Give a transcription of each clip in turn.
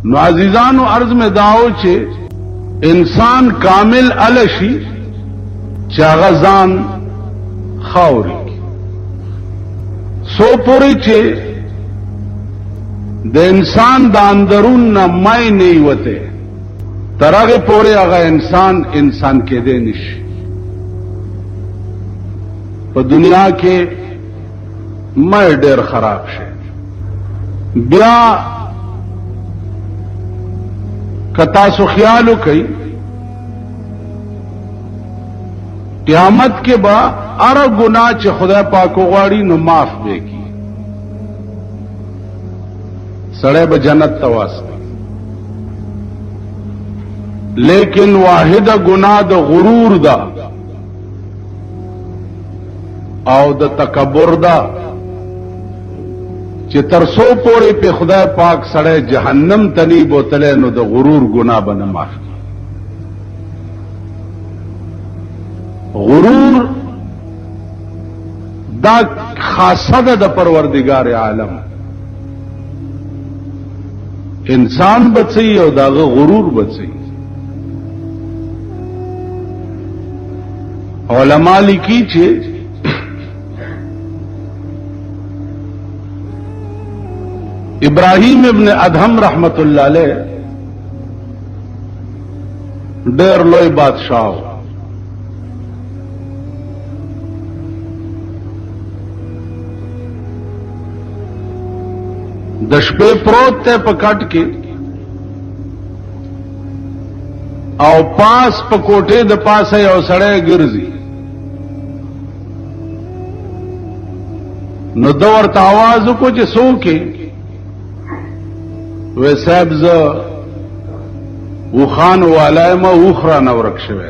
نو عزیزانو عرض میں داو چې انسان کامل الشی چاغه ځان خاوري سو پوری چې د انسان د اندرون نه مای نه وته ترغه پوری هغه انسان کېدې نشي په دنیا کې مای ډېر خراب شي بیا کتا سو خیالو کوي قیامت کې با ار گناہ چې خدای پاک غواړي نو معاف به کی سړی به جنت ته واسطه لیکن واحد گناہ د غرور دا او د تکبر دا چې ترسو پورې په خدای پاک سړی جهنم تنی بوتله نو د غرور گناہ بنه معاف غرور دا خاصه ده د پروردگار عالم انسان بچي او داغه غرور بچي علماء لیکي چې ابراہیم ابن ادهم رحمت الله علیه ډېر لوی بادشاہ د شپې پروت ته پکټ کې او پاس په کوټه د پاسه یو سړی ګرځي نو دا ورته आवाज کو چې څوک وې صاحب ز وخان والای ما اخرى نورک شوه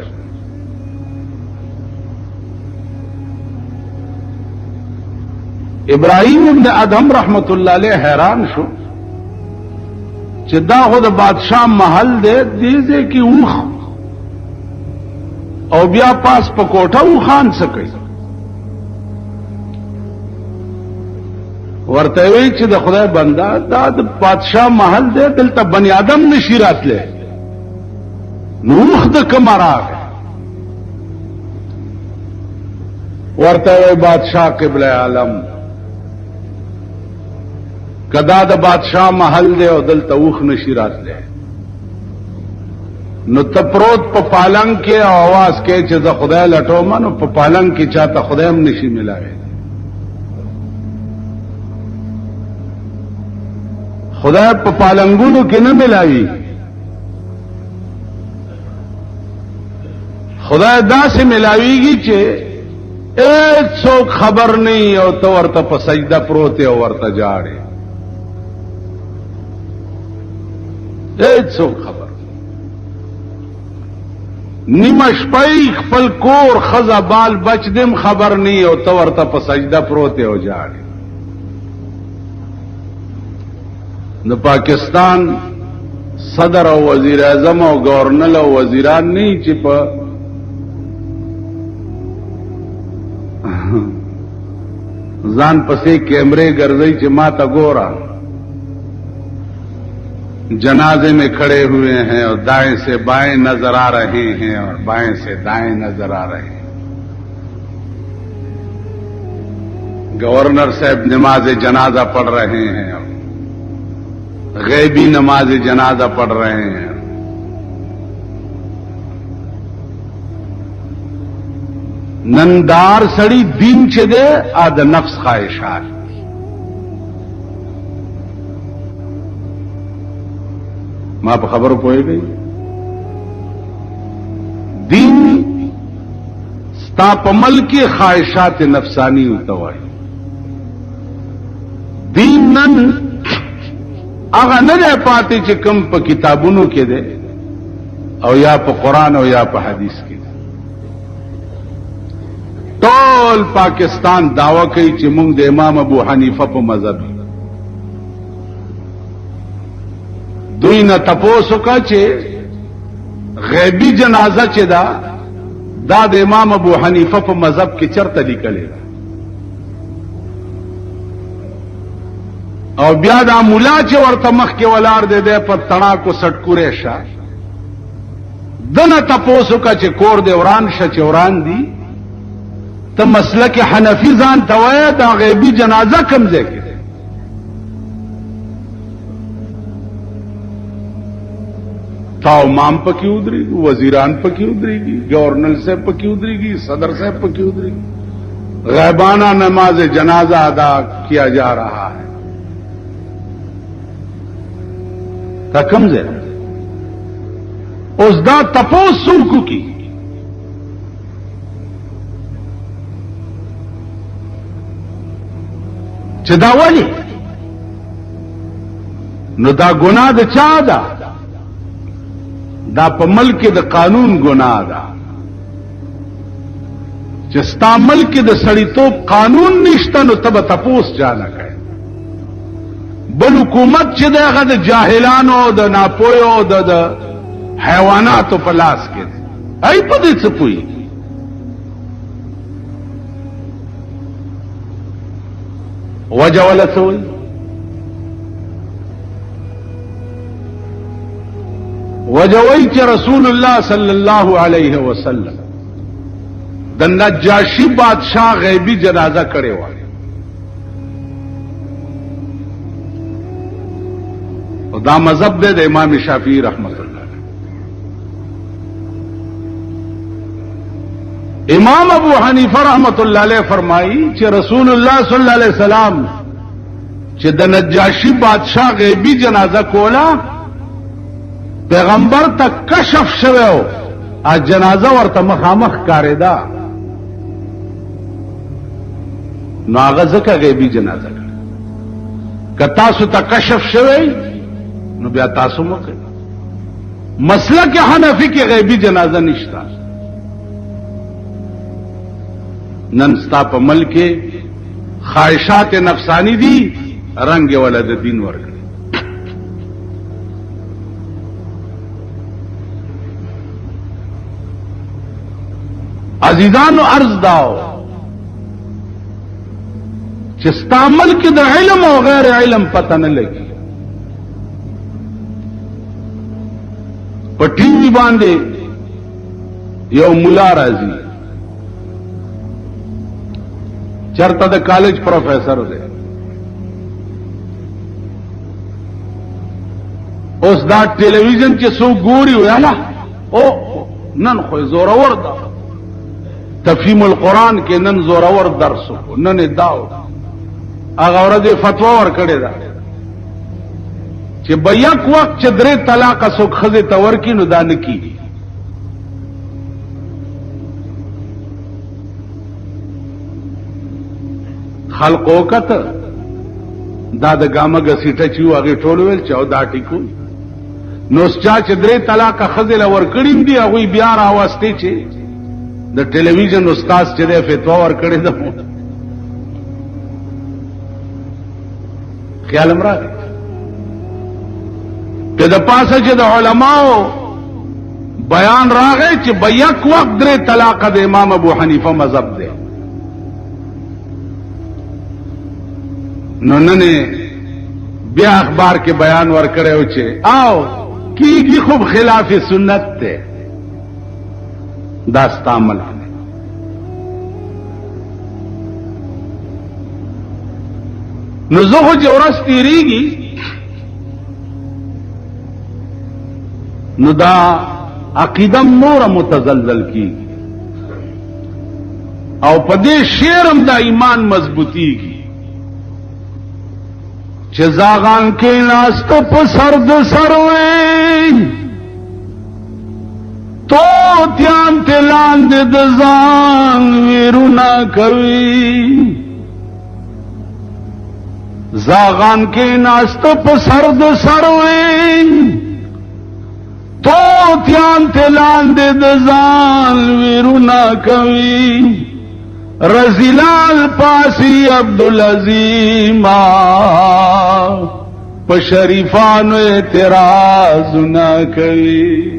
ابراہیم ابن ادهم رحمت الله علیه حیران شو چې دا خو د بادشاہ محل دی دیزه کی اوخ او بیا پاس په کوټه وخان سکی ورته وی چې د خدای بندا دا د بادشاہ محل دی دلته بنی آدم نشی راتله نوخ د کمراغ ورته وی بادشاہ قبله عالم کدا د بادشاہ محل دی او دلته اوخ نشی راتله نو تپروت په پالنګ کې आवाज کې چې د خدای لټو منو په پالنګ کې چاته خدای هم نشي ملاوي خدای په پالنګونو کې نه ملاوي خدای داسې ملاويږي چې هیڅوک خبر نه او تو ورته په سجده پروت او ورته جاړي هیڅوک خبر نیمه شپه خپل کور خزا بال بچ دم خبر نه او تو ورته په سجده پروت او جاړي د پاکستان صدر او وزیر اعظم او گورنر او وزیران نه چې په ځان پسې کیمرے ګرځي چې ما تا ګورا जनाजे में खड़े हुए हैं और दाएं से बाएं नजर आ रहे हैं और बाएं से दाएं नजर आ रहे हैं गवर्नर साहब नमाज जनाजा पढ़ रहे हैं और गैबी नमाज जनाजा पढ़ रहे हैं नंदार सड़ी दीन छे आद नफ्स ख्वाहिशात मां पर खबर पोए गई दीन स्तापमल के ख्वाहिशात नफसानी उतवाई दीन नन आगा न रह पाते चे कम पर किताबों के दे और या पर कुरान और या पर हदीस के दे टोल पाकिस्तान दावा कई चे मुंग दे इमाम अबू हनीफा पर मजहब دوی نه تپوسو کا چې غیبی جنازه چې دا د امام ابو حنیفه په مذهب کې چرته لیکلې ده او بیا دا مولا چې ورته مخ کې ولاړ دی په تڼاکو سټکورې شه دنه تپوسو کا چې کور دی وران شه چې وران دی ته مسلک حنفی ځان ته وایه دا غیبی جنازه کم ځای کې تاو مام پکی ادریگی وزیران پکی ادریگی گورنر صاحب پکی ادریگی صدر صاحب پکی ادریگی غیبانہ نماز جنازہ ادا کیا جا رہا ہے تا کم زیر اس دا تپوس سوکو کی چه دا ولی نو دا گناہ دا چا دا دا په ملک د قانون ګناه ده چې ستا ملک د سړیتوب قانون نشته نو تب تپوس جانا کوي بل حکومت چې دغه د جاهلانو د ناپوهو د حیواناتو په لاس کې دی ای په دې څه پوي وجه ولا څه وجوئی چې رسول الله صلی الله علیه وسلم د نجاشی بادشاہ غیبی جنازه کړې و او دا مذهب دی د امام شافعی رحمت الله علیه امام ابو حنیفه رحمت الله علیه فرمایي چې رسول الله صلی الله علیه وسلم چې د نجاشی بادشاہ غیبی جنازه کوله پیغمبر ته کشف شوو ا جنازه ورته مخامخ کاریدا نو هغه ځکه غیبی جنازه کړه که تاسو ته کشف شوی نو بیا تاسو مکه مسلک حنفی کې غیبی جنازه نشته نن ستا په ملک خواہشات نفسانی دي رنگ ولد دین ورکړي عزیزانو عرض داو چې ستا ملک د علم او غیر علم پته نه لګي په ټي وي باندې یو مولا راځي چرته د کالج پروفیسر دی اوس دا ټلویزیون چې سو ګوري ویاله او نن خو زورور ده تفهیم القرآن کې نن زورور درس کو نن داو هغه ورځ فتوا ورکړې ده چې بیاک وخت چې درې طلاق سو خزه تور کې نو دان کی خلقو کته دا د ګامګه سیټه چې هغه ټول ویل چې او دا ټیکو نو چا چې درې طلاق خزه لور کړیم دی هغه بیا راوستي چې د ټلویزیون استاد چې د فتوا ورکړي ده خیال امره که د پاسه چې د علماو بیان راغی چې بیک وخت درې طلاق د امام ابو حنیفه مذهب دی نو نن بیا اخبار کې بیان ورکړیو چې آو کیږي خوب خلاف سنت ته داستا عمل نو زه چې ورځ تیریږي نو دا عقیده نور متزلزل کیږي او په دې شعرم دا ایمان مضبوطیږي چې زاغان کې ناست په سرد سروي تو تیان تلان د ځان ویرونا کوي زاغان کې ناست په سرد سروي تو تیان تلان د ځان ویرونا کوي رزیلال پاسی عبدالعظیم په شریفانو اعتراض نہ کوي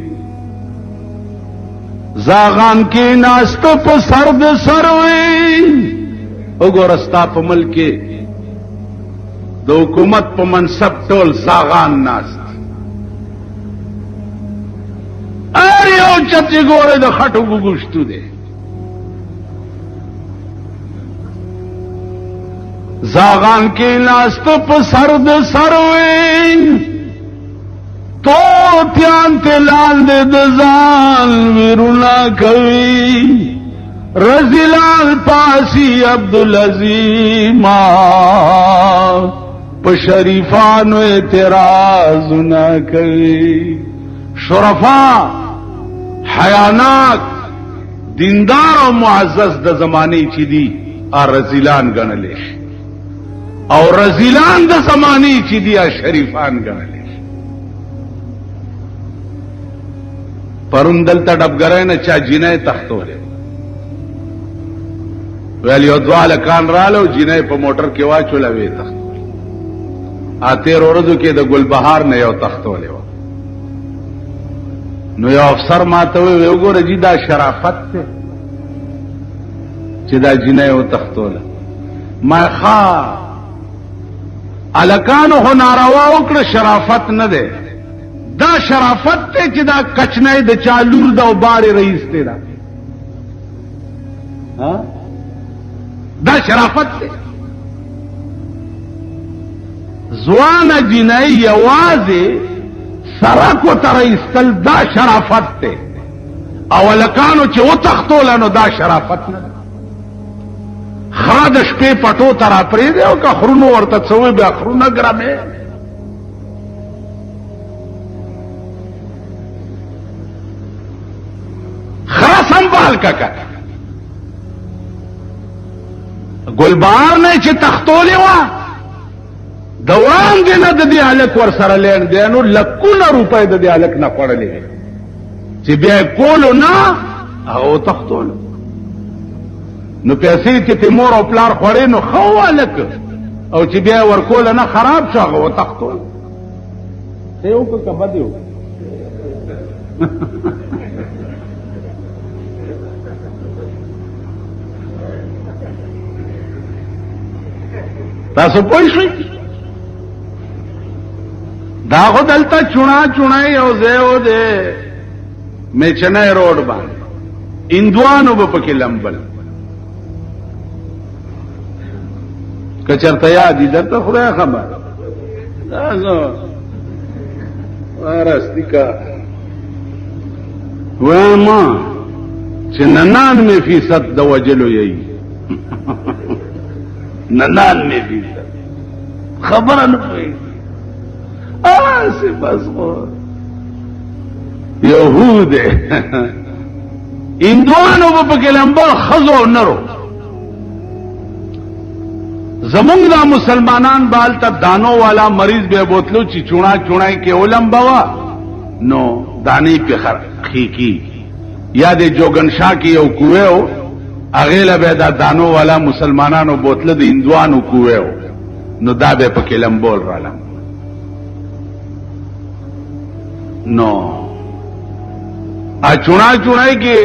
زاغان کې ناست په سرد سروي وګورستا په ملک د حکومت په منصب ټول زاغان ناست ار یو چتی ګوره د خټو ګوشتو دی زاغان کې ناست په سر د سروي تو تیان تلال د ځان ویرونا کوي رزلال پاسی عبدالعظیم په شریفانو اعتراض نہ کوي شرفا حیانات دیندار او معزز د زمانه چې دي رزیلان ګڼل او رزیلان د زمانه چې دي شریفان ګڼل پروندل ته ډبګرای نه چا جنې تختولې ویل یو دواله کان رالو جنې په موټر کې واچولې وې تخت اته ورځو کې د ګلبهار نه یو تختولې و نو یو افسر ماته وی وګوره جی دا شرافت ته چې دا جنې او تختوله ما ښا الکانو هو ناروا وکړه شرافت نه ده دا شرافت ته چې دا کچنې د چالور دا باري رئیس ته دا ها دا شرافت ته ځوان جنې یوازې سرکو تر استل دا شرافت ته اولکانو چې و تختول نو دا شرافت نه خرا د شپې پټو تر پرې دی او که خرونو ورته څوې بیا خرونه ګرامه خرا سنبال کا ګلبار نه چې تختولې وا دوران دی نه د دې الک ور سره لین دی نو لکونه روپۍ د دې الک نه پړلې چې بیا کولو نه او تختول نو پیسې چې په مور او پلار خورې نو خو الک او چې بیا ور کول نه خراب شو او تختول یو که بدیو تاسو پوه شئ دا خو دلته چونا یو ځای دی میچنای روډ باندې اندوانو به پکې لمبل که چېرته یاد دي درته خدای خبر دا زه وارستی کا وایم چې 99% د وجلو یې 99% خبره نه کوي بس یهود اندوانو په کې لمبل خزو نرو زمونږ دا مسلمانان بال ته دانو والا مریض به بوتلو چې چونای کې علم بوا نو دانی په خرخي کی یا د جوګنشا کې یو کوو اغه له به دا دانو والا مسلمانانو بوتل د اندوانو کوو نو دا به په کې لمبول رااله نو چونای کې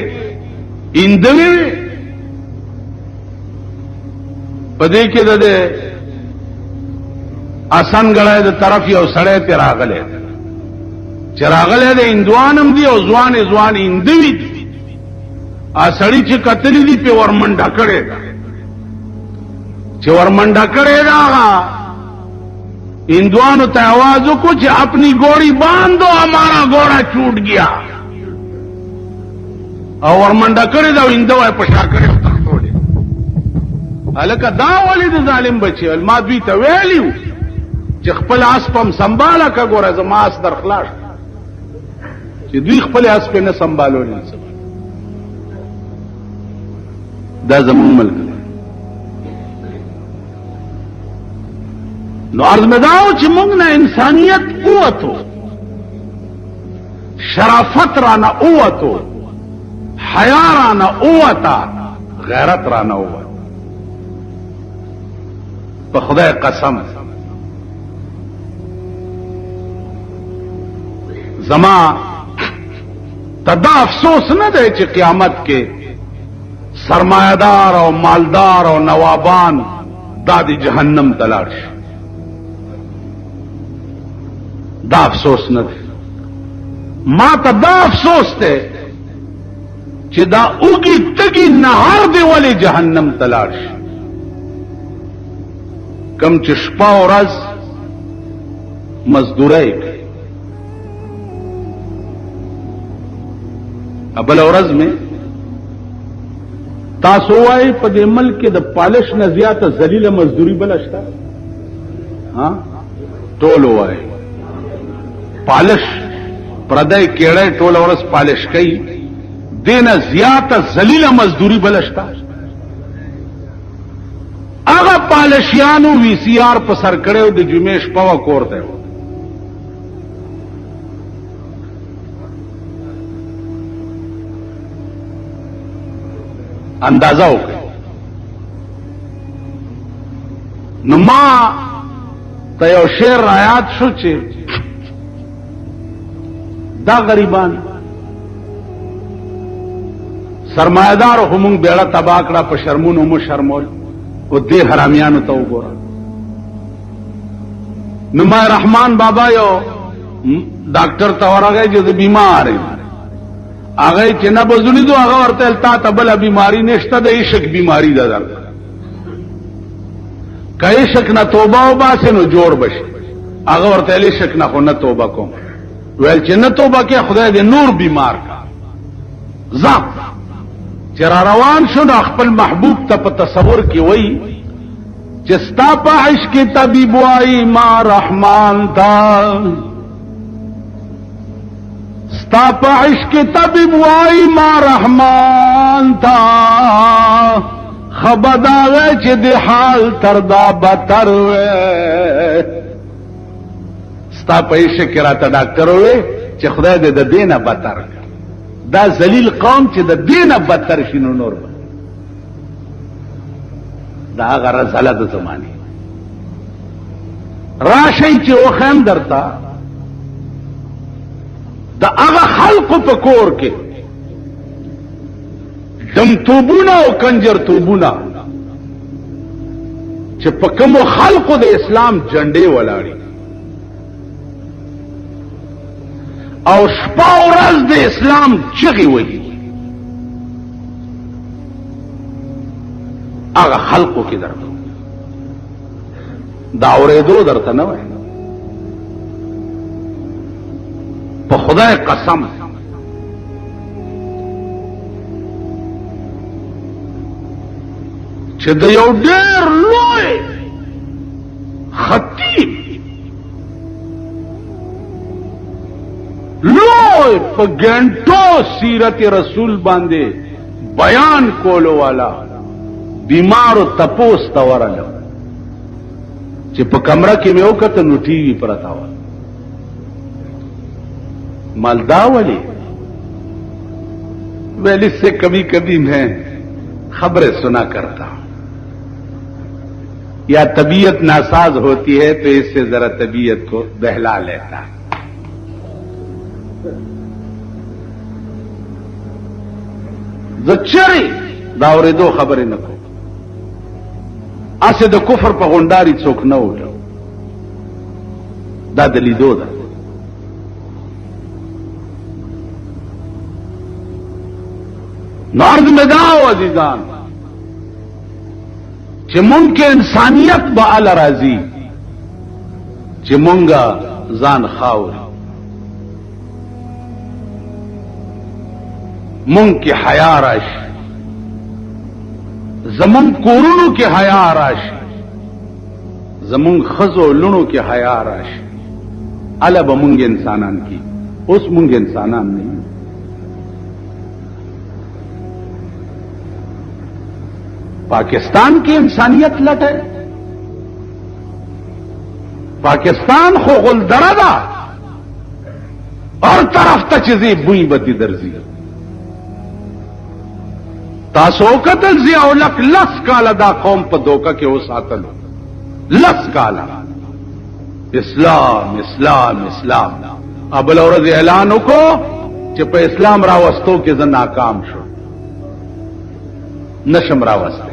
اندوی پدې کې د آسان غړای د طرف یو سړی ته راغله چې راغله د اندوانم دی او ځوان اندوی دی سړی چې کتلې دی په ورمنډه کړي چې ورمنډه کړي دا اندوانو ته आवाज وکړو چې اپنی گوڑی باندھو ہمارا گوڑا چوٹ گیا او ورمنډه کړي دا اندوای پښا کړي تختولې الکه دا ولې د ظالم بچي ما دوی ته ویلیو چې خپل اسپم سنباله کا ګوره زما اس درخلاص چې دوی خپل اسپ نه سنبالول دا زمون ملک نو عرض میں داو چې موږ نه انسانیت قوتو شرافت رانا قوتو حیا رانا قوتا غیرت رانا قوت په خدای قسم زما تدا افسوس نه دی چې قیامت کې سرمایدار او مالدار او نوابان دادی جهنم تلاړ شي دا افسوس نه دی ما ته دا افسوس دی چې دا اوږي تږي نهار دی ولې جهنم ته لاړ شي کم چې شپه او ورځ مزدورۍ کوي بله ورځ مې تاسو وایئ په دې ملک کې د پالش نه زیاته ذلیله مزدوري بله شته ټول وایي پالش پردی کېړی ټوله ورځ پالش کوي دې نه زیاته ذلیله مزدوري بله شته هغه پالشیانو وی سی آر په سر کړی د جمعې شپه وه کور ته اندازه وکړي نو ما ته یو شعر رایاد شو چې دا غریبان سرمایدارو خو مونږ بیړه تباه کړه په شرمونو مو شرمول او دې حرامیانو ته وګوره نو ما رحمان بابا یو ډاکټر ته ورغی چې زه بیمار یم هغه چې نه بزونی دو هغه ورته تا ته بله بیماری نشته د عشق بیماری ده درته که عشق نه توبه وباسې نو جوړ بشي هغه ورته عشق نه خو نه توبه کوم ویل چې نه توبه کې خدای دې نور بیمار کا ځه چې را روان شو نو خپل محبوب ته په تصور کې وایي چې ستا په عشق طبیب وایي ما رحمان تا ستا په عشق طبیب وایي ما رحمان تا خبردار چې د حال تر دا بدتر وې ستا په عشق راته ډاکټر وې چې خدای دې د دینه بدتر دا ذلیل قوم چې د دینه بدتر شینو نور دا هغه رساله د زمانه راشي چې وخم درتا دا هغه خلق په کور کې دم توبونه او کنجر توبونه چې په کوم خلقو د اسلام جنډې ولاړي او شپه ورځ د اسلام چغې وهي هغه خلقو کې درته دا اورېدو درته نه وایي په خدای قسم چې د یو ډېر لوی خطیب لوی په ګنټو سیرت رسول باندې بیان کولو والا بیمارو تپوس ته ورغلم چې په کمره کې مې وکتل نو ټي وي پرته وه مالدا ولی ویل اس سے کبھی کبھی میں خبریں سنا کرتا ہوں یا طبیعت ناساز ہوتی ہے تو اس سے ذرا طبیعت کو بہلا لیتا ہے زچری دا اورېدو خبرې نه کو اسه د کفر په غونډاري څوک نه وټو دا د لیدو ده نارد مداو عزیزان چې مونږ کې انسانیت به ال راځي چې مونږه ځان خاور مونږ کې حیا راشي زمون کورونو کې حیا راشي زمون خزو لونو کې حیا راشي الا به مونږ انسانان کې اوس مونږ انسانان نه پاکستان کی انسانیت لٹے پاکستان خو غلدره ده اور طرف ته چیزی بوئی بدی درزی تاسو قتل ضیاء الحق لس کالا دا قوم په دوکه کې وساتلو لس کالا اسلام اسلام اسلام ابل ورځ اعلان وکړو چې په اسلام راوستو کې زه ناکام شو نشم راوسته